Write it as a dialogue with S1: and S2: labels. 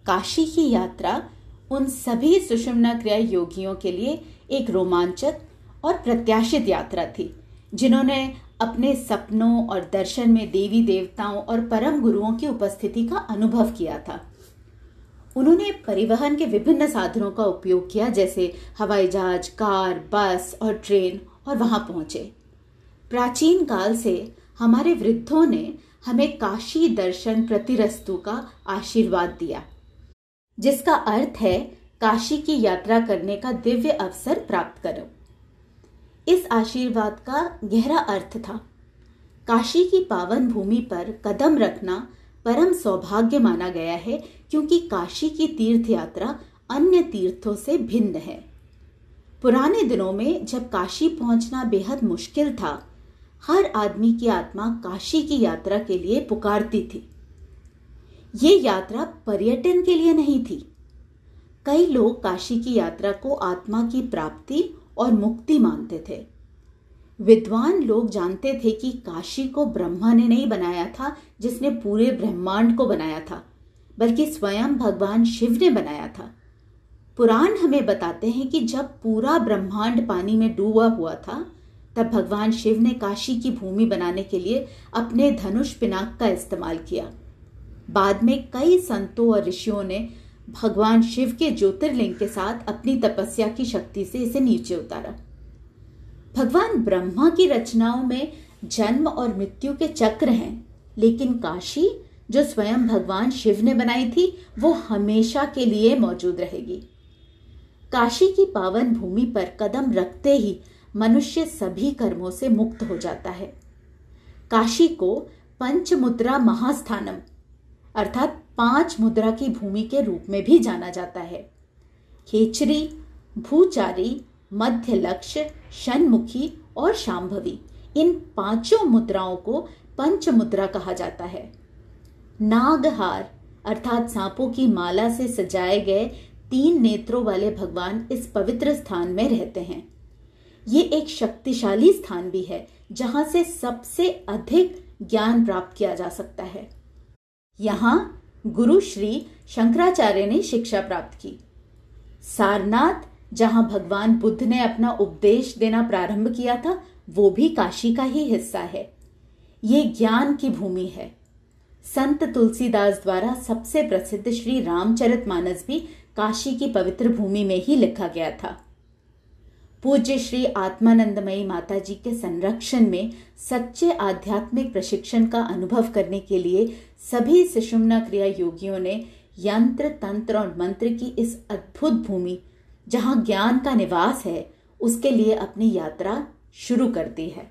S1: काशी की यात्रा उन सभी सुषुम्ना क्रिया योगियों के लिए एक रोमांचक और प्रत्याशित यात्रा थी, जिन्होंने अपने सपनों और दर्शन में देवी देवताओं और परम गुरुओं की उपस्थिति का अनुभव किया था। उन्होंने परिवहन के विभिन्न साधनों का उपयोग किया, जैसे हवाई जहाज, कार, बस और ट्रेन, और वहां पहुंचे। प्राचीन काल से हमारे वृद्धों ने हमें काशी दर्शन प्रतिरस्तु का आशीर्वाद दिया, जिसका अर्थ है काशी की यात्रा करने का दिव्य अवसर प्राप्त करो। इस आशीर्वाद का गहरा अर्थ था, काशी की पावन भूमि पर कदम रखना परम सौभाग्य माना गया है, क्योंकि काशी की तीर्थ यात्रा अन्य तीर्थों से भिन्न है। पुराने दिनों में जब काशी पहुंचना बेहद मुश्किल था, हर आदमी की आत्मा काशी की यात्रा के लिए पुकारती थी। ये यात्रा पर्यटन के लिए नहीं थी। कई लोग काशी की यात्रा को आत्मा की प्राप्ति और मुक्ति मानते थे। विद्वान लोग जानते थे कि काशी को ब्रह्मा ने नहीं बनाया था, जिसने पूरे ब्रह्मांड को बनाया था, बल्कि स्वयं भगवान शिव ने बनाया था। पुराण हमें बताते हैं कि जब पूरा ब्रह्मांड पानी में डूबा हुआ था, तब भगवान शिव ने काशी की भूमि बनाने के लिए अपने धनुष पिनाक का इस्तेमाल किया। बाद में कई संतों और ऋषियों ने भगवान शिव के ज्योतिर्लिंग के साथ अपनी तपस्या की शक्ति से इसे नीचे उतारा। भगवान ब्रह्मा की रचनाओं में जन्म और मृत्यु के चक्र हैं, लेकिन काशी जो स्वयं भगवान शिव ने बनाई थी, वो हमेशा के लिए मौजूद रहेगी। काशी की पावन भूमि पर कदम रखते ही मनुष्य सभी कर्मों से मुक्त हो जाता है। काशी को पंचमुद्रा महास्थानम अर्थात 5 मुद्रा की भूमि के रूप में भी जाना जाता है। खेचरी, भूचारी, मध्य लक्ष्य, षण्मुखी और शांभवी, इन 5 मुद्राओं को पंचमुद्रा कहा जाता है। नागहार अर्थात सांपों की माला से सजाए गए 3 नेत्रों वाले भगवान इस पवित्र स्थान में रहते हैं। ये एक शक्तिशाली स्थान भी है, जहां से सबसे अधिक ज्ञान प्राप्त किया जा सकता है। यहाँ गुरु श्री शंकराचार्य ने शिक्षा प्राप्त की। सारनाथ, जहां भगवान बुद्ध ने अपना उपदेश देना प्रारंभ किया था, वो भी काशी का ही हिस्सा है। ये ज्ञान की भूमि है। संत तुलसीदास द्वारा सबसे प्रसिद्ध श्री रामचरितमानस भी काशी की पवित्र भूमि में ही लिखा गया था। पूज्य श्री आत्मानंदमयी माता जी के संरक्षण में सच्चे आध्यात्मिक प्रशिक्षण का अनुभव करने के लिए सभी सुषुम्ना क्रिया योगियों ने यंत्र, तंत्र और मंत्र की इस अद्भुत भूमि, जहां ज्ञान का निवास है, उसके लिए अपनी यात्रा शुरू कर दी है।